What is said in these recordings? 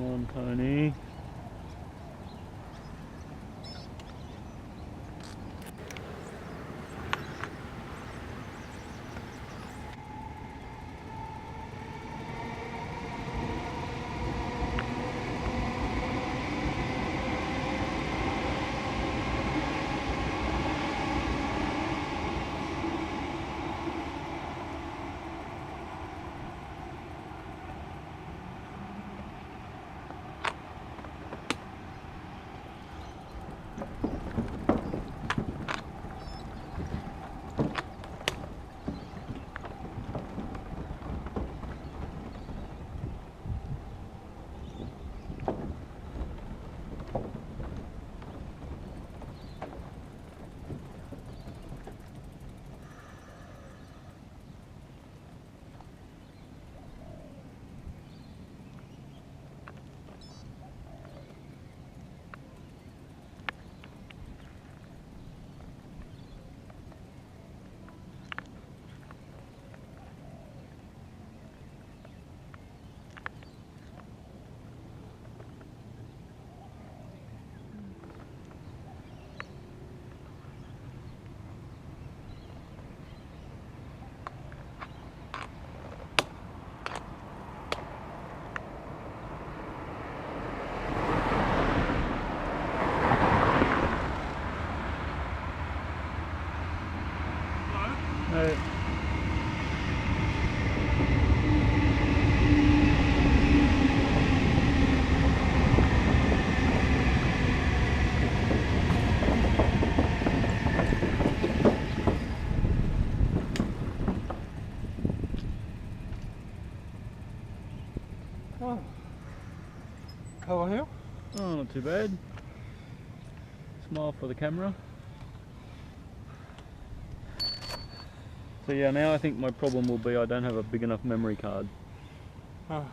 on, Tony. How are you? Oh, not too bad. Smile for the camera. So yeah, now I think my problem will be I don't have a big enough memory card. How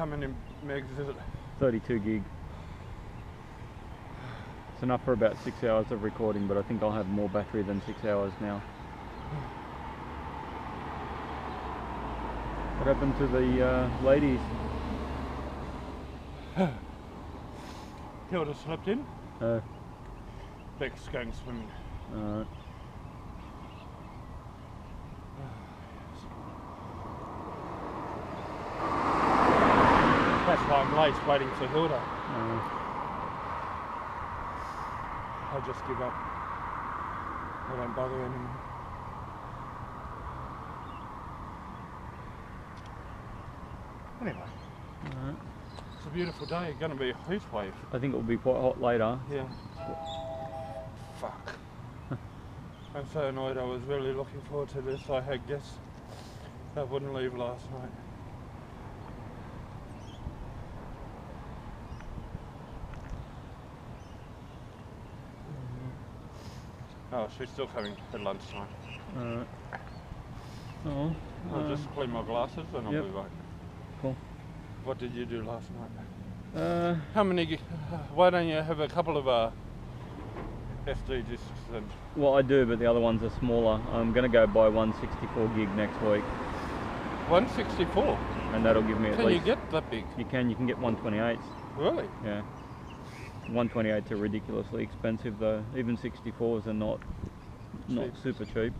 many megs is it? 32 gig. It's enough for about 6 hours of recording, but I think I'll have more battery than 6 hours now. What happened to the ladies? Hilda slept in. Oh. Beck's going swimming. Alright. That's why I'm late, waiting for Hilda. I just give up. I don't bother anymore. Anyway. Alright. It's a beautiful day. It's going to be a heat wave. I think it will be quite hot later. Yeah. Fuck. I'm so annoyed. I was really looking forward to this. I had guessed I wouldn't leave last night. Oh, she's still coming at lunchtime. Alright. Oh. I'll just clean my glasses and I'll be back. Cool. What did you do last night? How many? Why don't you have a couple of SD discs then? Well, I do, but the other ones are smaller. I'm going to go buy 164 gig next week. 164? And that'll give me at least... Can you get that big? You can get 128s. Really? Yeah. 128s are ridiculously expensive though. Even 64s are not super cheap.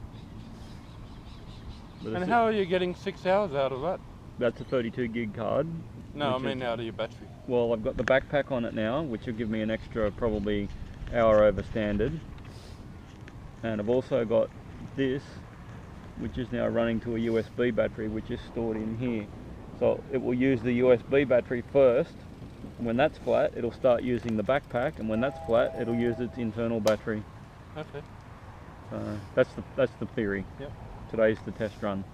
But and how are you getting 6 hours out of that? That's a 32 gig card. No, I mean out of your battery. Well, I've got the backpack on it now, which will give me an extra probably hour over standard. And I've also got this, which is now running to a USB battery, which is stored in here. So it will use the USB battery first. When that's flat, it'll start using the backpack, and when that's flat, it'll use its internal battery. Okay. That's the theory. Yep. Today's the test run.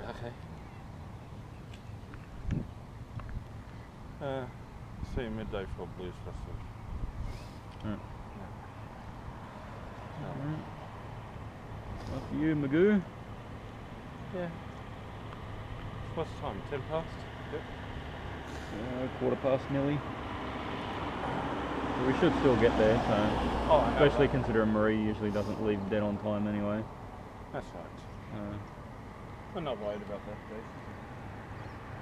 Okay. See you midday for Blues Festival. Right. After you, Magoo. Yeah. What's the time? 10 past? Yep. 1/4 nearly. So we should still get there, so especially considering Marie usually doesn't leave dead on time anyway. That's right. We're not worried about that, Dave.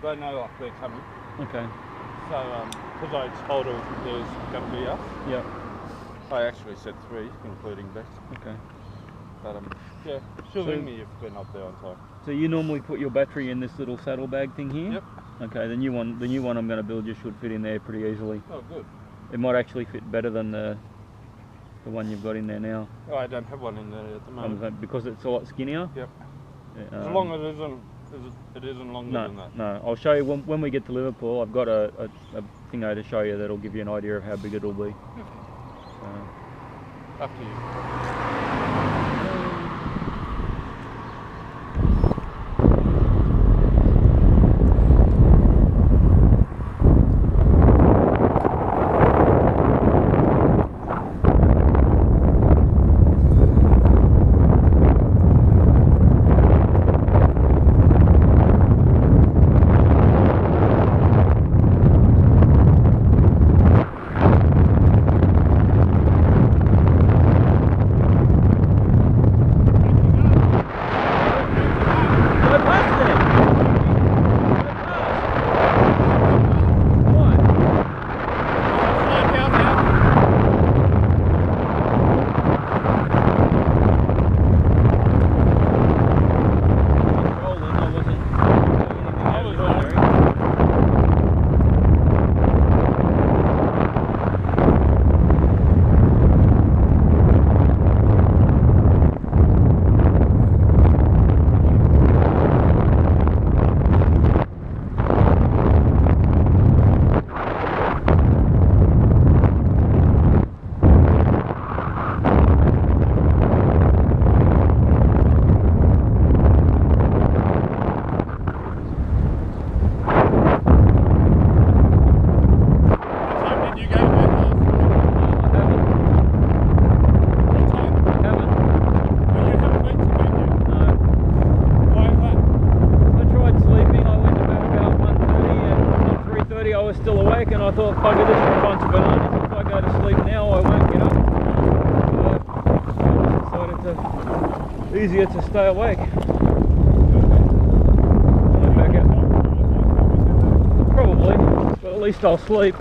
they know like they're coming. Okay. So, because I told her there was going to be us. Yep. I actually said 3, including Bex. Okay. But yeah, she'll ring me if we're not there on time. So you normally put your battery in this little saddlebag thing here? Yep. Okay, the new one I'm going to build just should fit in there pretty easily. Oh, good. It might actually fit better than the one you've got in there now. Oh, I don't have one in there at the moment. Because it's a lot skinnier? Yep. As long as it isn't longer than that. No, I'll show you when we get to Liverpool. I've got a thing to show you that'll give you an idea of how big it'll be. Up to you. I thought, bugger this responsibility. If I go to sleep now, I won't get up. So I decided it's easier to stay awake. Back out. Probably, but at least I'll sleep.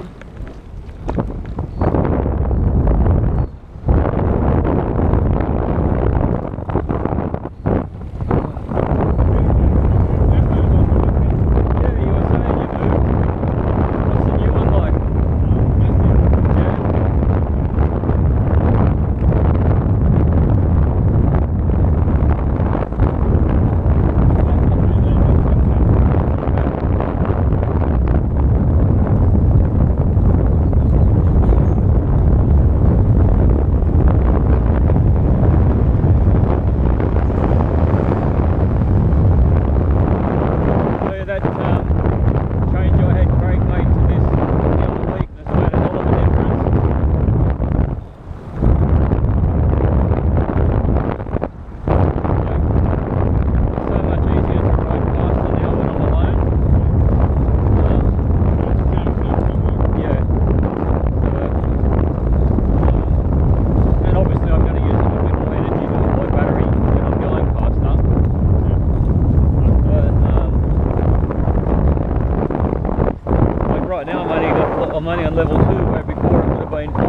I'm only on level 2 where before it would have been 4.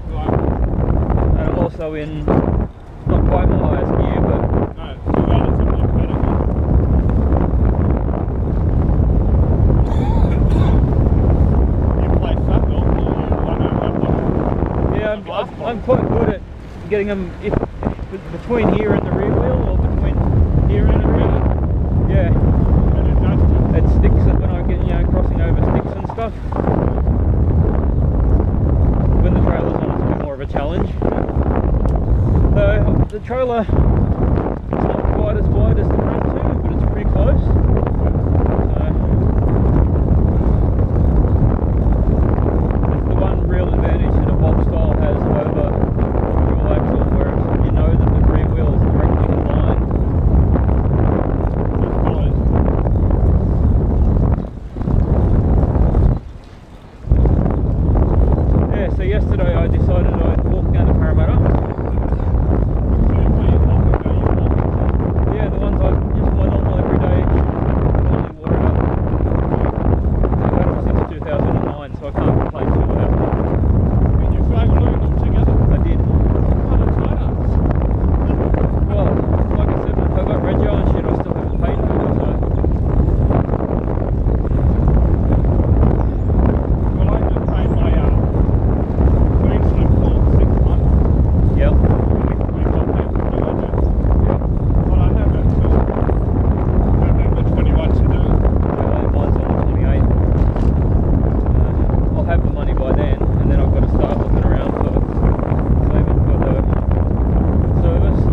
Right. And I'm also in, not quite my highest gear, but... No, you got something better. You play cycle or you Yeah, I'm quite good at getting them between here and the rear wheel, or between here and the rear wheel. Yeah. It sticks when I get, crossing over sticks and stuff. When the trailer's on, it's a bit more of a challenge. The trailer, it's not quite as wide as the front two, but it's pretty close. That's the one real advantage that a box style has over a dual axle, where you know that the rear wheel is directly in line. So yesterday I decided I'd walk down to Parramatta. have the money by then, and then I've got to start looking around for saving for the service.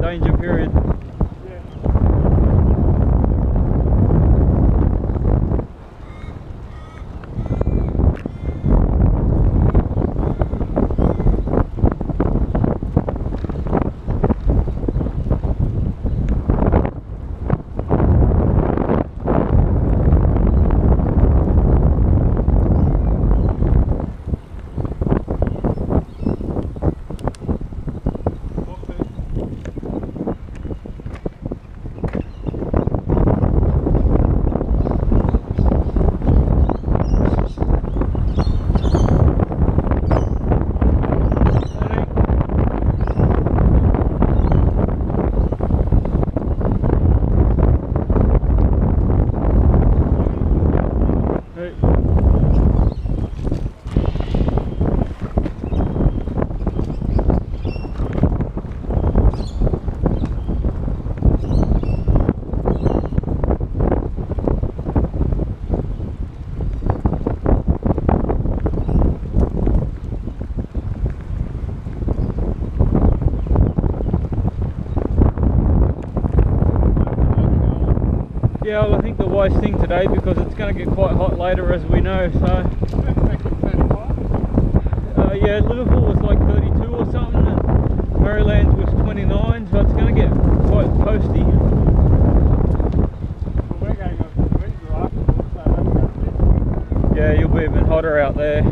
danger period. Yeah, well, I think the wise thing today, because it's going to get quite hot later, as we know. So yeah, Liverpool was like 32 or something, and Merrylands was 29, so it's going to get quite toasty. Well, we're going up to winter afterwards, so that's going to be... Yeah, you'll be even hotter out there.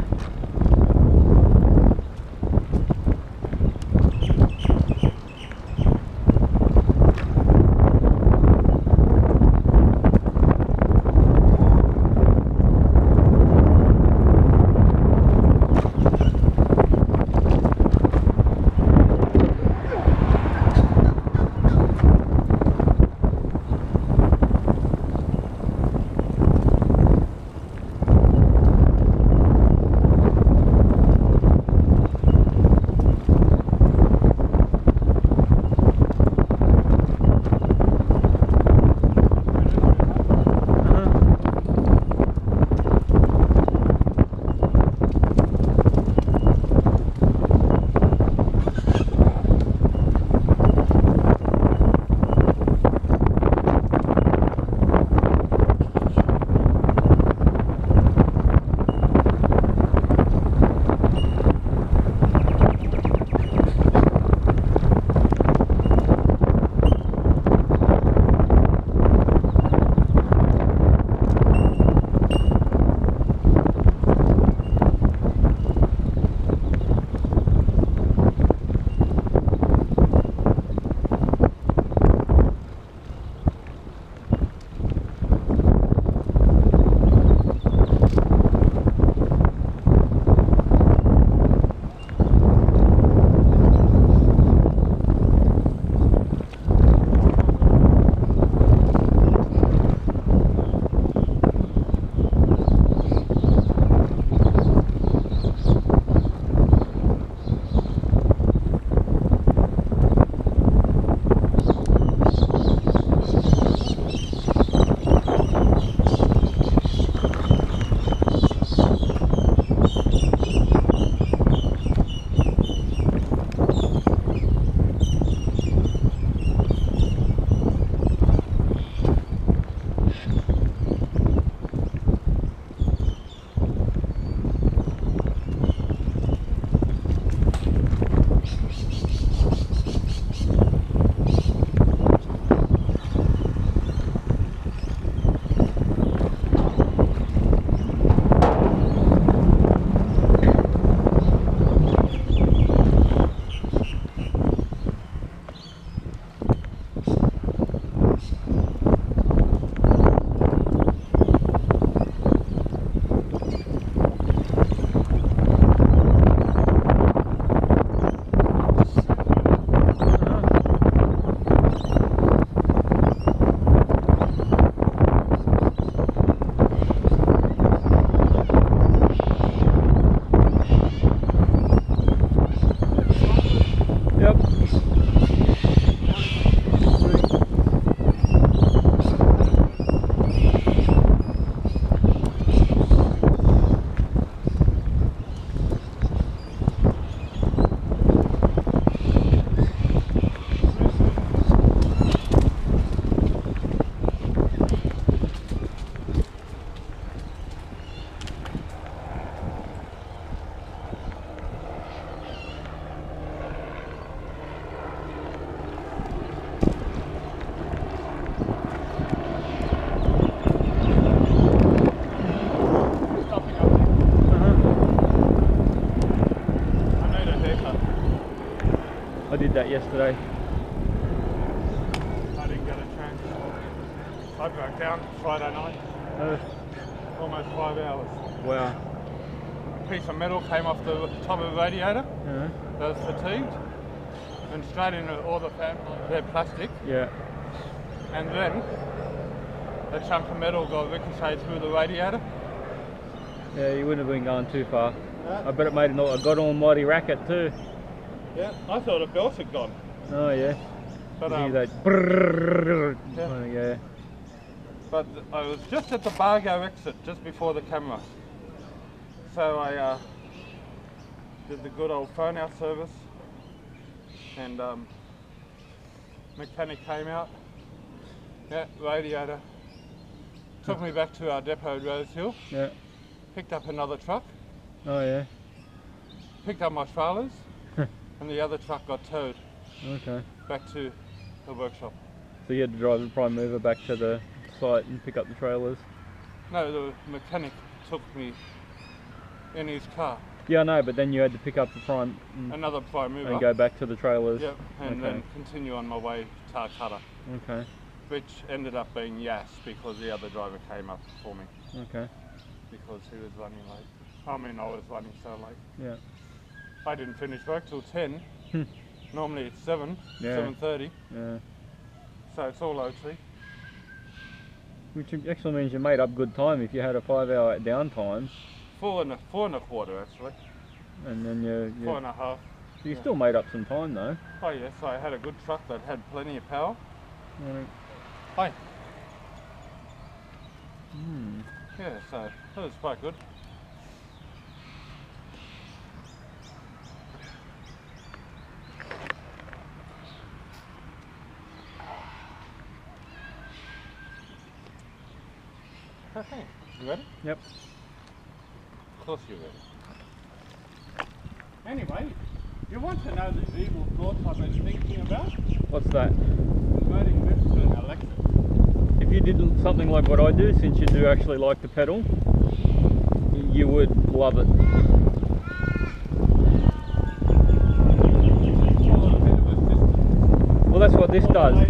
haircut. I did that yesterday. I didn't get a chance. I broke down Friday night. Almost 5 hours. Wow. A piece of metal came off the top of the radiator. That was fatigued. And straight into all the their plastic. Yeah. And then a chunk of metal got ricocheted through the radiator. Yeah, you wouldn't have been going too far. I bet it made a god almighty racket too. Yeah, I thought the belts had gone. Oh yeah. But yeah. But I was just at the Bargo exit, just before the camera. So I did the good old phone out service, and mechanic came out. Yeah, radiator. Took me back to our depot at Rose Hill. Yeah. Picked up another truck. Oh yeah. Picked up my trailers, and the other truck got towed. Okay. Back to the workshop. So you had to drive the prime mover back to the site and pick up the trailers? No, the mechanic took me in his car. Yeah, I know, but then you had to pick up the prime... Another prime mover. And go back to the trailers? Yep, and then continue on my way to Tarcutta. Okay. Which ended up being Yass because the other driver came up for me. Okay. Because he was running late. I mean, I was running so late. Yeah. I didn't finish work till 10. Normally it's 7, 7:30. Yeah. So it's all OT. Which actually means you made up good time if you had a 5-hour downtime. 4 and a quarter actually. And then you 4.5. So you still made up some time though. Oh yes, I had a good truck that had plenty of power. Right. Hi. Yeah, so that was quite good. Okay, you ready? Yep. Of course you're ready. Anyway, you want to know the evil thoughts I've been thinking about? What's that? Converting this to an electric. If you did something like what I do, since you do actually like to pedal, you would love it. Well, that's what this does.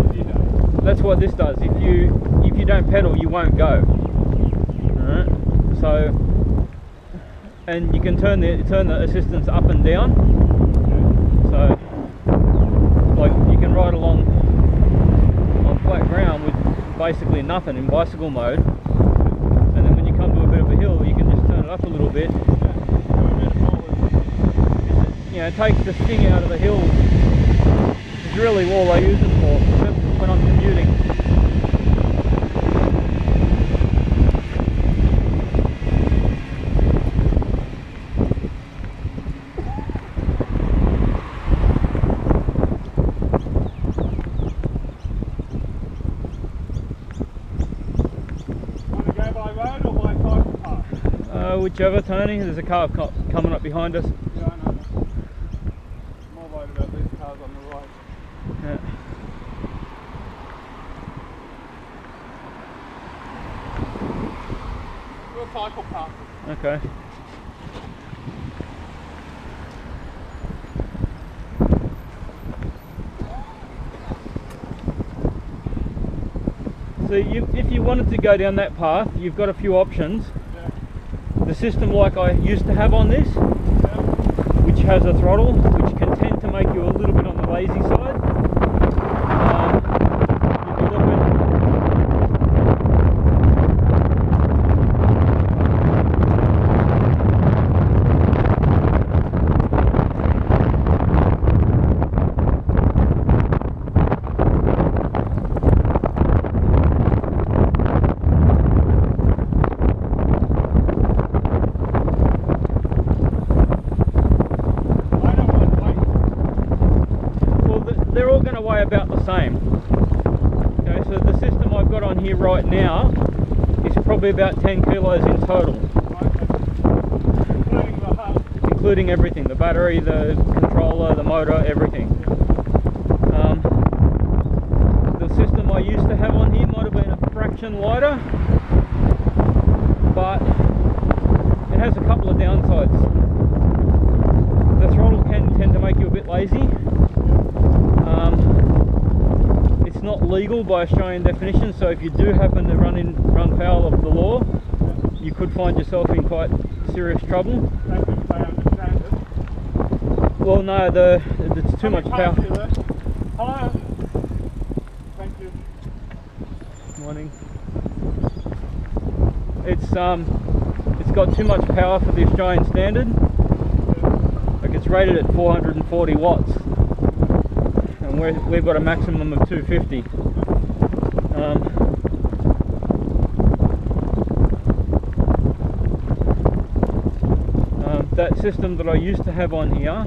That's what this does. If you don't pedal, you won't go. Alright. So, and you can turn the assistance up and down. So, like you can ride along on flat ground with basically nothing in bicycle mode, and then when you come to a bit of a hill, you can just turn it up a little bit. You know, it takes the sting out of the hills. It's really all I use it for when I'm commuting. Whichever, Tony. There's a car coming up behind us. Yeah, I know. More worried about these cars on the right. Yeah. We'll cycle past it. Okay. So if you wanted to go down that path, you've got a few options. The system like I used to have on this, which has a throttle, which can tend to make you a little bit on the lazy side. If you look at about the same. Okay, so the system I've got on here right now is probably about 10 kilos in total. Including the hub. Including everything, the battery, the controller, the motor, everything. The system I used to have on here might have been a fraction lighter, but it has a couple of downsides. The throttle can tend lazy. It's not legal by Australian definition, so if you do happen to run foul of the law, you could find yourself in quite serious trouble. Well, no, it's too much power. Hello. Thank you. Morning. It's got too much power for the Australian standard. Like, it's rated at 440 watts, and we've got a maximum of 250. That system that I used to have on here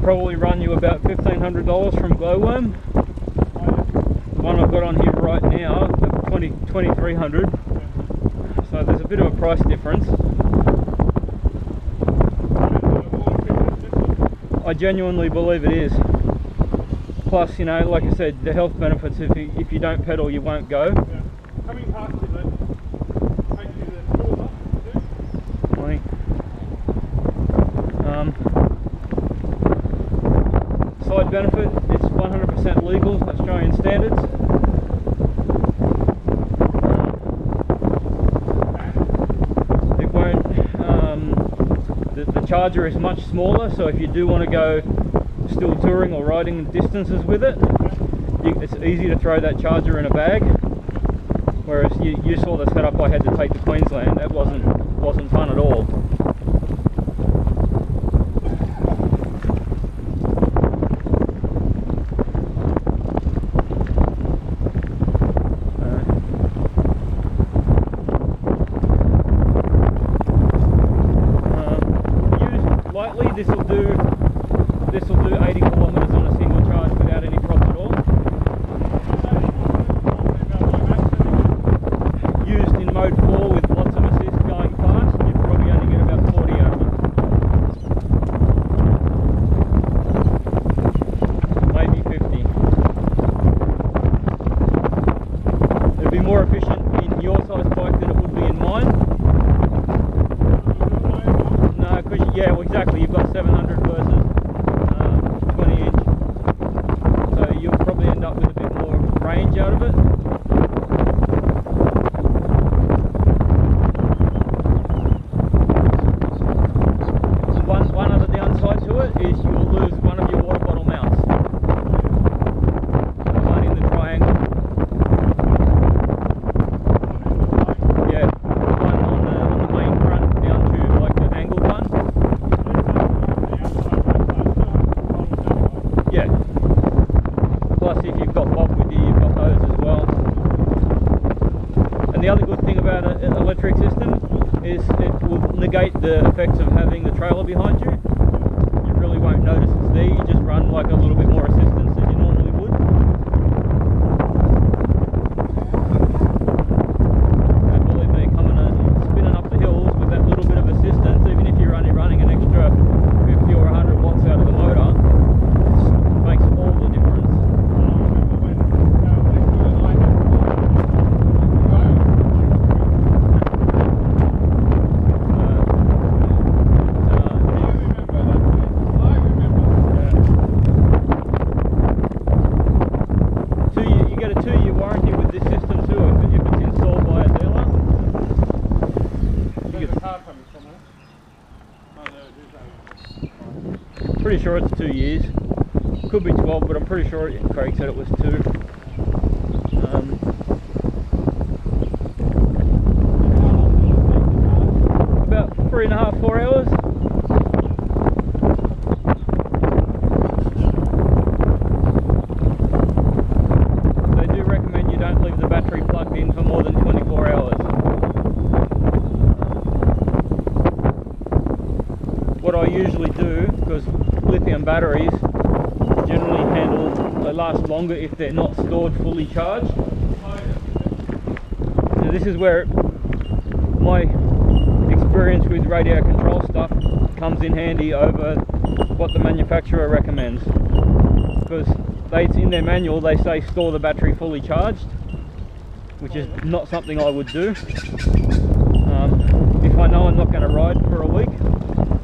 probably run you about $1,500 from Gloworm. The one I've got on here right now, $2,300. So there's a bit of a price difference. I genuinely believe it is. Plus, you know, like I said, the health benefits, if you don't pedal, you won't go. Yeah. Coming past you, then, take you the tour. Side benefit, it's 100% legal, Australian standards. It won't, the charger is much smaller, so if you do want to go still touring or riding distances with it, it's easy to throw that charger in a bag. Whereas you saw the setup I had to take to Queensland, that wasn't fun at all. This will do 80 kilometres on a single charge without any problem at all. Used in mode 4 with lots of assist going fast, you'd probably only get about 40 out of it. Maybe 50. It'd be more efficient in your size bike than it would be in mine. No, because yeah, well, exactly. You've got 700 versus 20 inch, so you'll probably end up with a bit more range out of it. One other downside to it is you will lose one of your water bottle mounts. One in the triangle. Yeah, one on the main front down to like the angled one. Yeah. Plus, if you've got Bob with you, you've got those as well. And the other good thing about an electric system is it will negate the effects of having the trailer behind you. You really won't notice it's there. You just run like a little bit more assistance than you normally would. And believe me, spinning up the hills with that little bit of assistance, even if you're only running an extra 50 or 100 watts out of the motor, it makes all the difference. You get a 2-year warranty with this system too if it's installed by a dealer. There's a card coming somewhere. Oh, no, it is. Pretty sure it's 2 years. Could be 12, but I'm pretty sure Craig said it was 2. About 3.5, 4 hours. They do recommend you don't leave the battery plugged in for more than 24 hours. What I usually do, because lithium batteries generally they last longer if they're not stored fully charged. Now this is where my experience with radio control stuff comes in handy over what the manufacturer recommends, because in their manual they say store the battery fully charged, which is not something I would do. If I know I'm not going to ride for a week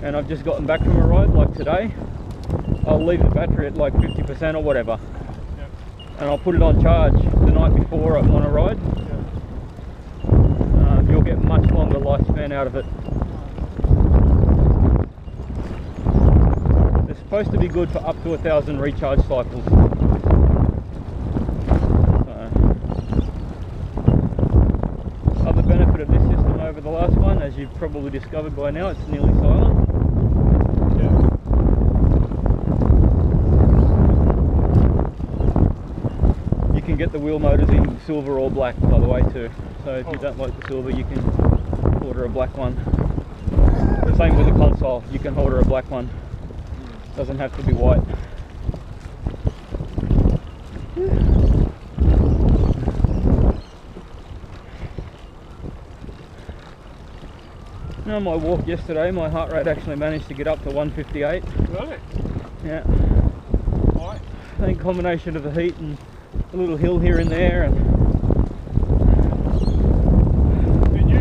and I've just gotten back from a ride like today, I'll leave the battery at like 50% or whatever, Yep. and I'll put it on charge the night before I'm on a ride. Yep. You'll get much longer lifespan out of it. It's supposed to be good for up to 1,000 recharge cycles. Other benefit of this system over the last one, as you've probably discovered by now, it's nearly silent. Yeah. You can get the wheel motors in silver or black, by the way, too. So if you don't like the silver, you can order a black one. Same with the console, you can order a black one. Doesn't have to be white. On my walk yesterday, my heart rate actually managed to get up to 158. Really? Yeah. Why? I think combination of the heat and a little hill here and there, and Did you?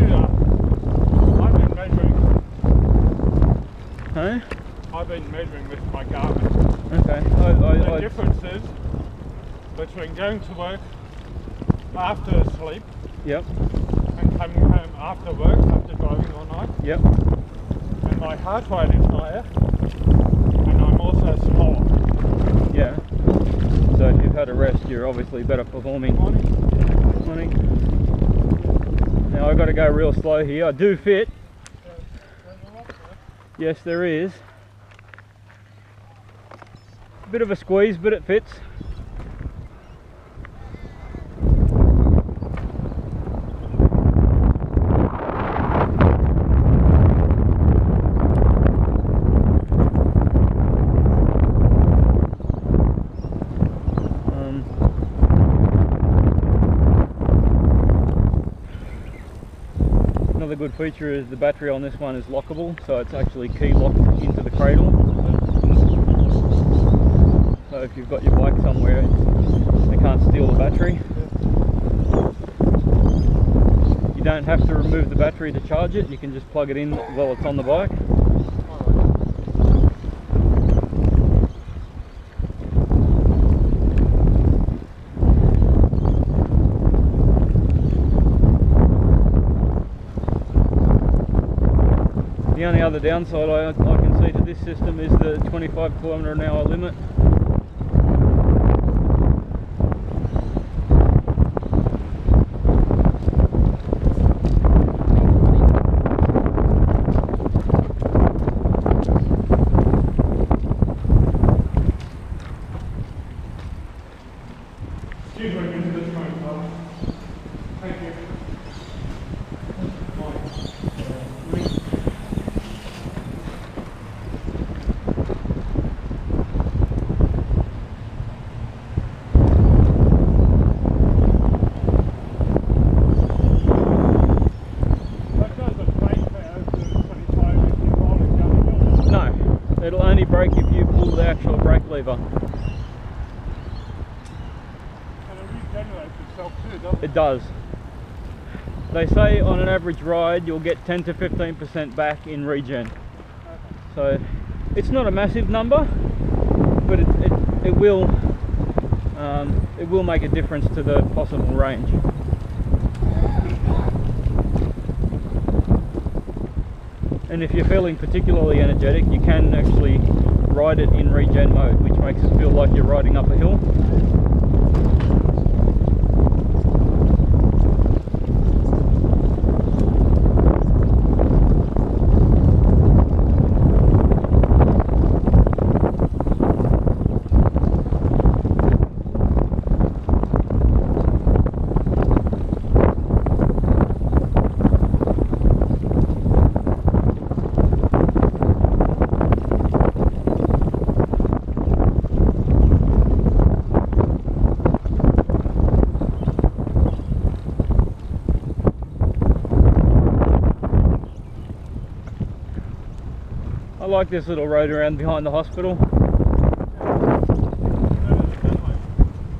I've been measuring. huh? I've been measuring with my Garmin. Okay. The difference is between going to work after sleep Yep. and coming home after work after driving all night. Yep. And my heart rate is higher, and I'm also slower. Yeah. So if you've had a rest, you're obviously better performing. Morning. Now I've got to go real slow here. I do fit. Yes, there is. Bit of a squeeze, but it fits. Another good feature is the battery on this one is lockable, so it's actually key locked into the cradle. So if you've got your bike somewhere, they can't steal the battery. You don't have to remove the battery to charge it, you can just plug it in while it's on the bike. The only other downside I can see to this system is the 25 km/h limit. Excuse me, Mr. Trike. Thank you. It'll only brake if you pull the actual brake lever. And it regenerates itself too, doesn't it? It does. They say on an average ride you'll get 10 to 15% back in regen. So it's not a massive number, but it will make a difference to the possible range. And if you're feeling particularly energetic, you can actually ride it in regen mode, which makes it feel like you're riding up a hill. I like this little road around behind the hospital.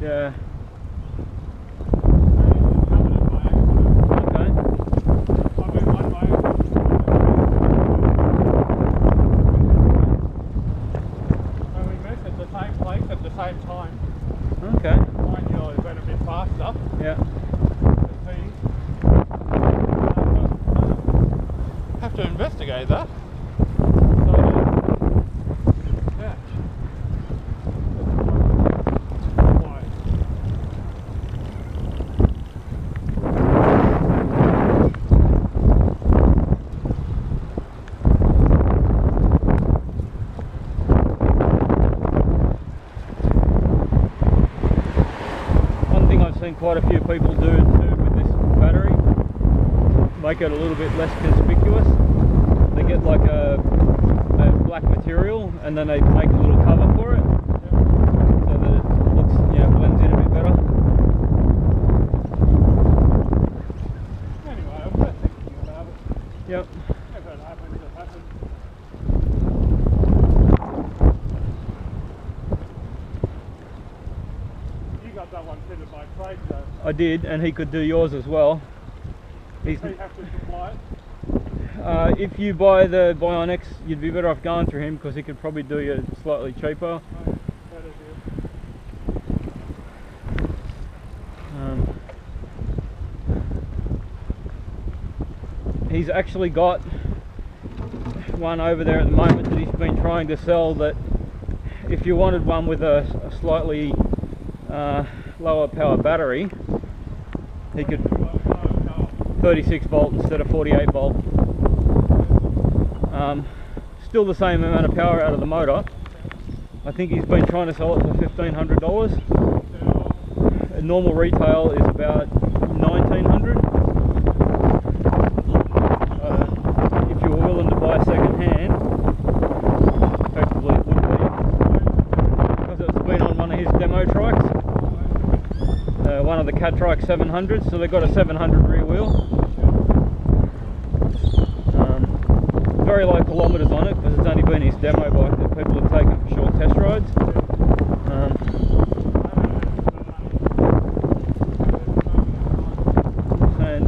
Yeah. the same time. Okay. Mine usually went a bit faster. Yeah. Have to investigate that. Yeah. One thing I've seen quite a few people do too with this battery, make it a little bit less conspicuous. They get like a black material and then they make a little cover for it, so that it looks, you know, blends in a bit better. Anyway, I'm just thinking about it. Yep. If it happens, it happens. You got that one fitted by Trike though. I did, and he could do yours as well. He's, So you have to supply it. if you buy the Bionx, you'd be better off going through him because he could probably do you slightly cheaper. Oh, better deal. He's actually got one over there at the moment that he's been trying to sell, that if you wanted one with a slightly lower power battery, he could 36 volt instead of 48 volt. Still the same amount of power out of the motor. I think he's been trying to sell it for $1,500. Normal retail is about $1,900. If you were willing to buy second hand, effectively it would be, because it's been on one of his demo trikes, one of the Cat Trike 700s. So they've got a 700 rear wheel. Very low kilometres on it because it's only been his demo bike that people have taken for short test rides. And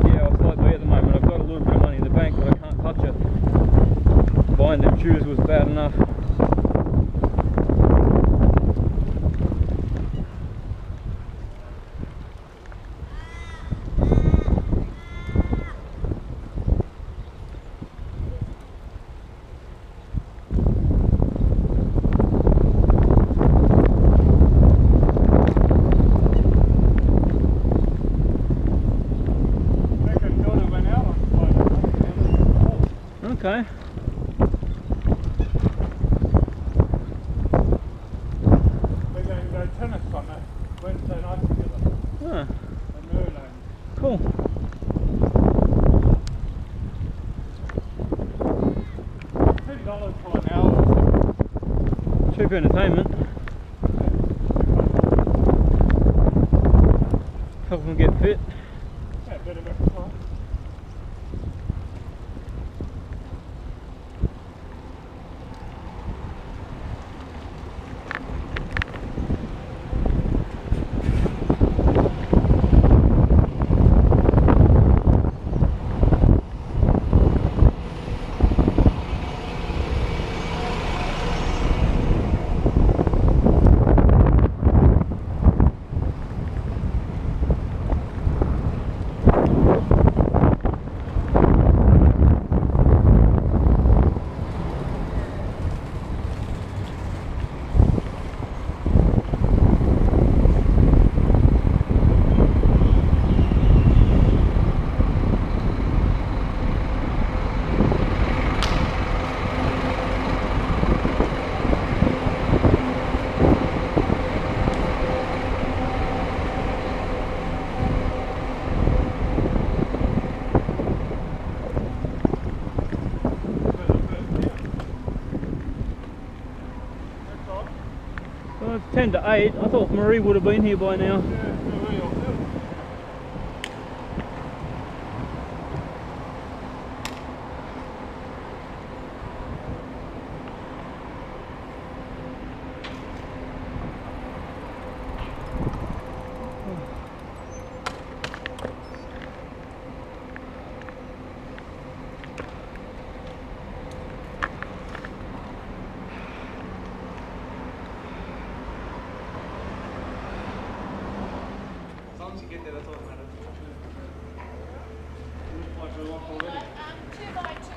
yeah, it's like me at the moment. I've got a little bit of money in the bank, but I can't touch it. Buying them shoes was bad enough. Okay. We're going to go tennis on that Wednesday night together. Ah, At Merrylands. cool. $10 for an hour. Cheap entertainment. Help them get fit. Yeah, bit of exercise. Well, it's 10 to 8. I thought Marie would have been here by now. get there, that's all that matters. Looks like we're locked already. 2x2.